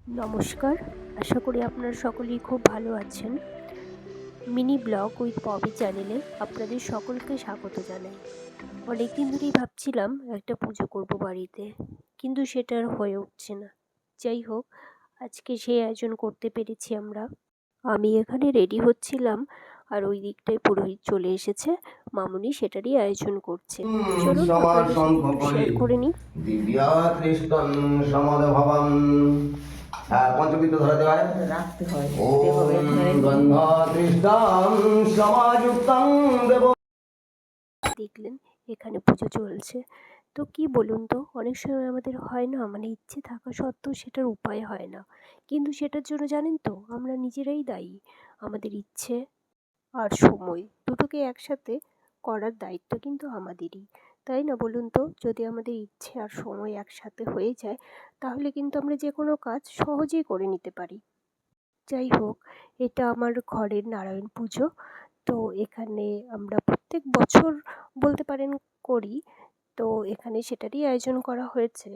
নমস্কার, আশা করি আপনারা সকলেই খুব ভালো আছেন। মিনি ব্লগ উইথ পপি চ্যানেলে আপনাদের সকলকে স্বাগত জানাই। অনেকদিন ধরেই ভাবছিলাম একটা পুজো করব বাড়িতে, কিন্তু সেটা আর হয়ে উঠছে না। যাই হোক, আজকে সেই আয়োজন করতে পেরেছি আমরা। আমি এখানে রেডি হচ্ছিলাম, আর ওই দিকটায় পুরোহিত চলে এসেছে। মামুনি সেটারই আয়োজন করছে। চলুন আপনাদের সাথে একটু শেয়ার করে নিই। দিব্যা খ্রিস্টান সমাদভবন। পঞ্চবিদ্য ধরাতে হয়, রাখতে হয়। ওম গন্ধ খ্রিস্টান সমাযুক্তং দেব। দেখলেন এখানে পুজো চলছে। তো কি বলুন তো, অনেক সময় আমাদের হয় না, মানে ইচ্ছে থাকা সত্ত্বেও সেটার উপায় হয় না। কিন্তু সেটার জন্য জানেন তো আমরা নিজেরাই দায়ী। আমাদের ইচ্ছে আর সময় দুটোকে একসাথে করার দায়িত্ব কিন্তু আমাদেরই, তাই না বলুন তো? যদি আমাদের ইচ্ছে আর সময় একসাথে হয়ে যায়, তাহলে কিন্তু আমরা যে কোনো কাজ সহজেই করে নিতে পারি। যাই হোক, এটা আমার ঘরের নারায়ণ পুজো। তো এখানে আমরা প্রত্যেক বছর বলতে পারেন করি। তো এখানে সেটারই আয়োজন করা হয়েছে।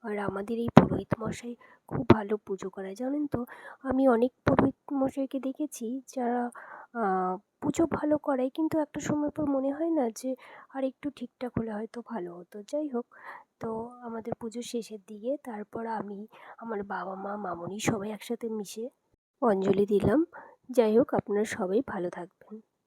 আর আমাদের এই পুরোহিত মশাই খুব ভালো পুজো করায়, জানেন তো? আমি অনেক পুরোহিত মশাইকে দেখেছি যারা পুজো ভালো করায়, কিন্তু একটা সময় পর মনে হয় না যে আর একটু ঠিকঠাক হলে হয়তো ভালো হতো। যাই হোক, তো আমাদের পুজো শেষের দিকে তারপর আমি, আমার বাবা মা, মামুনি সবাই একসাথে মিশে অঞ্জলি দিলাম। যাই হোক, আপনারা সবাই ভালো থাকবেন।